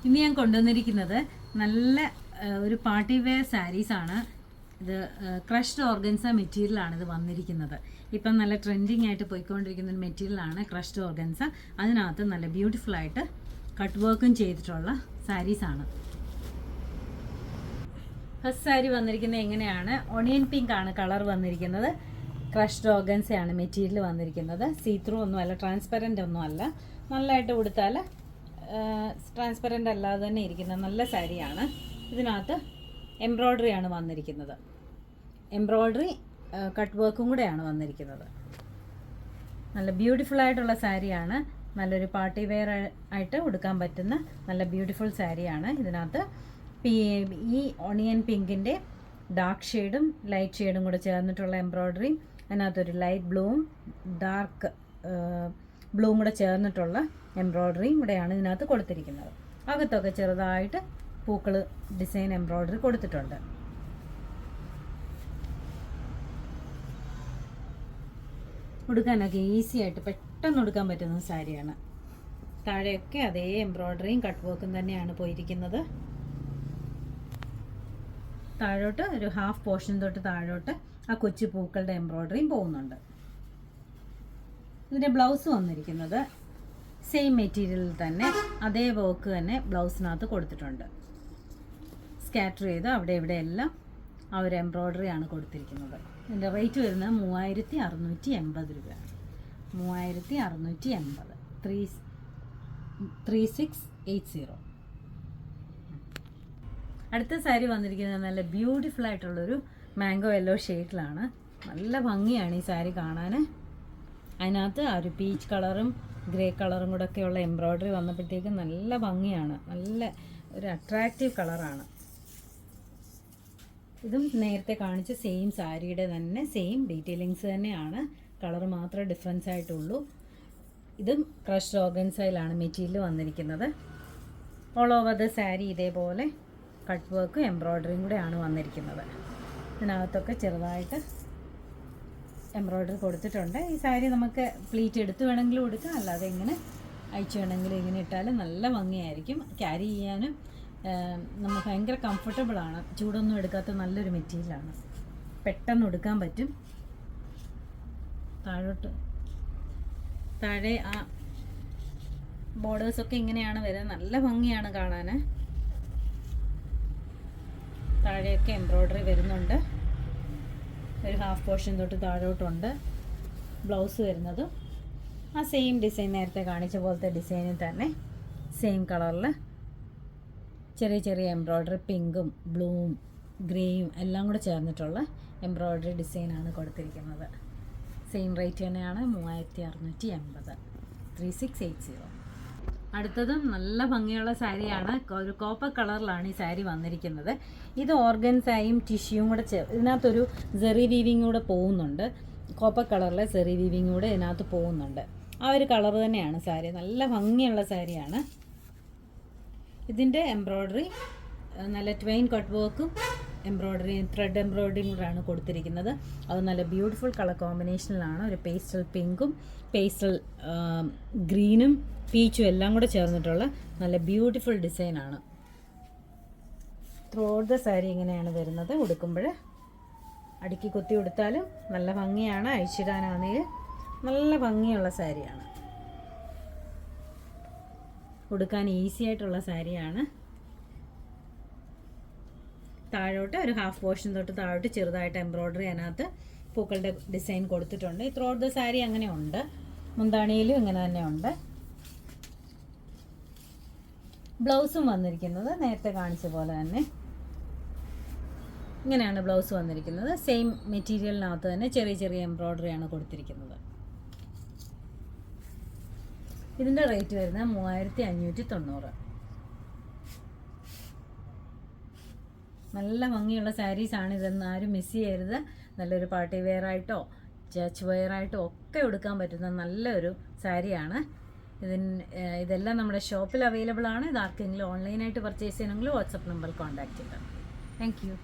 ഇന്ന് ഞാൻ കൊണ്ടുവന്നിരിക്കുന്നത് നല്ല ഒരു പാർട്ടി വെയർ സാരീസാണ്. ഇത് ക്രഷ്ഡ് ഓർഗൻസ മെറ്റീരിയലാണ് ഇത് വന്നിരിക്കുന്നത്. ഇപ്പം നല്ല ട്രെൻഡിങ് ആയിട്ട് പോയിക്കൊണ്ടിരിക്കുന്ന ഒരു മെറ്റീരിയലാണ് ക്രഷ്ഡ് ഓർഗൻസ. അതിനകത്ത് നല്ല ബ്യൂട്ടിഫുൾ ആയിട്ട് കട്ട് വർക്കും ചെയ്തിട്ടുള്ള സാരീസാണ്. ഫസ്റ്റ് സാരി വന്നിരിക്കുന്നത് എങ്ങനെയാണ്? ഒണിയൻ പിങ്ക് ആണ് കളർ വന്നിരിക്കുന്നത്. ക്രഷ്ഡ് ഓർഗൻസയാണ് മെറ്റീരിയൽ വന്നിരിക്കുന്നത്. സീത്രൂ ഒന്നുമല്ല, ട്രാൻസ്പെറൻ്റ് ഒന്നുമല്ല. നല്ലതായിട്ട് കൊടുത്താൽ ട്രാൻസ്പെറൻ്റ് അല്ലാതെ തന്നെ ഇരിക്കുന്ന നല്ല സാരിയാണ്. ഇതിനകത്ത് എംബ്രോയ്ഡറി ആണ് വന്നിരിക്കുന്നത്. എംബ്രോയ്ഡറി കട്ട് വർക്കും കൂടെയാണ് വന്നിരിക്കുന്നത്. നല്ല ബ്യൂട്ടിഫുൾ ആയിട്ടുള്ള സാരിയാണ്. നല്ലൊരു പാർട്ടി വെയർ ആയിട്ട് ഉടുക്കാൻ പറ്റുന്ന നല്ല ബ്യൂട്ടിഫുൾ സാരിയാണ്. ഇതിനകത്ത് ഈ ഒണിയൻ പിങ്കിൻ്റെ ഡാർക്ക് ഷെയ്ഡും ലൈറ്റ് ഷെയ്ഡും കൂടെ ചേർന്നിട്ടുള്ള എംബ്രോയ്ഡറിയും, അതിനകത്തൊരു ലൈറ്റ് ബ്ലൂവും ഡാർക്ക് ബ്ലൂവും കൂടെ ചേർന്നിട്ടുള്ള എംബ്രോയ്ഡറിയും കൂടെയാണ് ഇതിനകത്ത് കൊടുത്തിരിക്കുന്നത്. അകത്തൊക്കെ ചെറുതായിട്ട് പൂക്കൾ ഡിസൈൻ എംബ്രോയ്ഡറി കൊടുത്തിട്ടുണ്ട്. ഉടുക്കാനൊക്കെ ഈസി ആയിട്ട് പെട്ടെന്ന് ഉടുക്കാൻ പറ്റുന്ന സാരിയാണ്. താഴെയൊക്കെ അതേ എംബ്രോയ്ഡറിയും കട്ട് വർക്കും തന്നെയാണ് പോയിരിക്കുന്നത്. താഴോട്ട് ഒരു ഹാഫ് പോർഷൻ തൊട്ട് താഴോട്ട് ആ കൊച്ചു പൂക്കളുടെ എംബ്രോയ്ഡറിയും പോകുന്നുണ്ട്. ഇതിൻ്റെ ബ്ലൗസ് വന്നിരിക്കുന്നത് സെയിം മെറ്റീരിയലിൽ തന്നെ അതേ വർക്ക് തന്നെ ബ്ലൗസിനകത്ത് കൊടുത്തിട്ടുണ്ട്. സ്കാറ്റർ ചെയ്ത് അവിടെ ഇവിടെ എല്ലാം ആ ഒരു എംബ്രോയ്ഡറിയാണ് കൊടുത്തിരിക്കുന്നത്. ഇതിൻ്റെ റേറ്റ് വരുന്നത് 3680 രൂപയാണ്. 3680 3680. അടുത്ത സാരി വന്നിരിക്കുന്നത് നല്ല ബ്യൂട്ടിഫുൾ ആയിട്ടുള്ളൊരു മാംഗോ യെല്ലോ ഷെയ്ഡിലാണ്. നല്ല ഭംഗിയാണ് ഈ സാരി കാണാൻ. അതിനകത്ത് ആ ഒരു പീച്ച് കളറും ഗ്രേ കളറും കൂടെ ഒക്കെയുള്ള എംബ്രോയ്ഡറി വന്നപ്പോഴത്തേക്കും നല്ല ഭംഗിയാണ്. നല്ല ഒരു അട്രാക്റ്റീവ് കളറാണ്. ഇതും നേരത്തെ കാണിച്ച സെയിം സാരിയുടെ തന്നെ സെയിം ഡീറ്റെയിലിങ്സ് തന്നെയാണ്. കളർ മാത്രമേ ഡിഫറൻസ് ആയിട്ടുള്ളൂ. ഇതും ക്രഷ്ഡ് ഓർഗൻസയിലാണ് മെറ്റീരിയൽ വന്നിരിക്കുന്നത്. ഓൾ ഓവർ ദ സാരി ഇതേപോലെ കട്ട് വർക്കും എംബ്രോയ്ഡറിയും കൂടെയാണ് വന്നിരിക്കുന്നത്. ഇതിനകത്തൊക്കെ ചെറുതായിട്ട് എംബ്രോയ്ഡറി കൊടുത്തിട്ടുണ്ട്. ഈ സാരി നമുക്ക് പ്ലീറ്റ് എടുത്ത് വേണമെങ്കിലും കൊടുക്കാം, അല്ലാതെ ഇങ്ങനെ അയച്ചു വേണമെങ്കിലും ഇങ്ങനെ ഇട്ടാലും നല്ല ഭംഗിയായിരിക്കും. ക്യാരി ചെയ്യാനും നമുക്ക് ഭയങ്കര കംഫർട്ടബിളാണ്. ചൂടൊന്നും എടുക്കാത്ത നല്ലൊരു മെറ്റീരിയലാണ്. പെട്ടെന്ന് എടുക്കാൻ പറ്റും. താഴെ ആ ബോർഡേഴ്സൊക്കെ ഇങ്ങനെയാണ് വരുന്നത്. നല്ല ഭംഗിയാണ് കാണാൻ. താഴെയൊക്കെ എംബ്രോയ്ഡറി വരുന്നുണ്ട്. ഒരു ഹാഫ് പോർഷൻ തൊട്ട് താഴോട്ടുണ്ട്. ബ്ലൗസ് വരുന്നത് ആ സെയിം ഡിസൈൻ, നേരത്തെ കാണിച്ച പോലത്തെ ഡിസൈനിൽ തന്നെ സെയിം കളറിൽ ചെറിയ ചെറിയ എംബ്രോയ്ഡറി പിങ്കും ബ്ലൂവും ഗ്രേയും എല്ലാം കൂടെ ചേർന്നിട്ടുള്ള എംബ്രോയ്ഡറി ഡിസൈനാണ് കൊടുത്തിരിക്കുന്നത്. സെയിം റേറ്റ് തന്നെയാണ് 3680 3680. അടുത്തതും നല്ല ഭംഗിയുള്ള സാരിയാണ്. ഒരു കോപ്പർ കളറിലാണ് ഈ സാരി വന്നിരിക്കുന്നത്. ഇത് ഓർഗൻസായും ടിഷ്യൂവും കൂടെ ഇതിനകത്തൊരു സെറി വീവിങ് കൂടെ പോകുന്നുണ്ട്. കോപ്പർ കളറിലെ സെറി വീവിങ് കൂടെ ഇതിനകത്ത് പോകുന്നുണ്ട്. ആ ഒരു കളർ തന്നെയാണ് സാരി. നല്ല ഭംഗിയുള്ള സാരിയാണ്. ഇതിൻ്റെ എംബ്രോയ്ഡറി നല്ല ട്വൈൻ കട്ട് വർക്കും എംബ്രോയ്ഡറിയും ത്രെഡ് എംബ്രോയ്ഡറിയും കൂടെയാണ് കൊടുത്തിരിക്കുന്നത്. അത് നല്ല ബ്യൂട്ടിഫുൾ കളർ കോമ്പിനേഷനിലാണ്. ഒരു പേസ്റ്റൽ പിങ്കും പേസ്റ്റൽ ഗ്രീനും പീച്ചും എല്ലാം കൂടെ ചേർന്നിട്ടുള്ള നല്ല ബ്യൂട്ടിഫുൾ ഡിസൈനാണ്. ത്രൂ ഔട്ട് ദ സാരി ഇങ്ങനെയാണ് വരുന്നത്. ഉടുക്കുമ്പോൾ അടുക്കി കുത്തി ഉടുത്താലും നല്ല ഭംഗിയാണ്. അഴിച്ചിടാനാണെങ്കിൽ നല്ല ഭംഗിയുള്ള സാരിയാണ്. ഉടുക്കാൻ ഈസി ആയിട്ടുള്ള സാരിയാണ്. താഴോട്ട് ഒരു ഹാഫ് പോർഷൻ തൊട്ട് താഴോട്ട് ചെറുതായിട്ട് എംബ്രോയ്ഡറി അതിനകത്ത് പൂക്കളുടെ ഡിസൈൻ കൊടുത്തിട്ടുണ്ട്. ത്രൂ ഔട്ട് ദ സാരി അങ്ങനെ ഉണ്ട്. മുന്താണിയിലും ഇങ്ങനെ തന്നെ ഉണ്ട്. ബ്ലൗസും വന്നിരിക്കുന്നത് നേരത്തെ കാണിച്ച പോലെ തന്നെ ഇങ്ങനെയാണ് ബ്ലൗസ് വന്നിരിക്കുന്നത്. സെയിം മെറ്റീരിയലിനകത്ത് തന്നെ ചെറിയ ചെറിയ എംബ്രോയ്ഡറിയാണ് കൊടുത്തിരിക്കുന്നത്. ഇതിൻ്റെ റേറ്റ് വരുന്നത് 3590. നല്ല ഭംഗിയുള്ള സാരീസാണ്. ഇതൊന്നും ആരും മിസ് ചെയ്യരുത്. നല്ലൊരു പാർട്ടി വെയർ ആയിട്ടോ ചർച്ച് വെയർ ആയിട്ടോ ഒക്കെ എടുക്കാൻ പറ്റുന്ന നല്ലൊരു സാരിയാണ്. ഇതെല്ലാം നമ്മുടെ ഷോപ്പിൽ അവൈലബിൾ ആണ്. ഇത് ആർക്കെങ്കിലും ഓൺലൈനായിട്ട് പർച്ചേസ് ചെയ്യണമെങ്കിൽ വാട്സപ്പ് നമ്പറിൽ കോൺടാക്റ്റ് ചെയ്യാം. Thank you.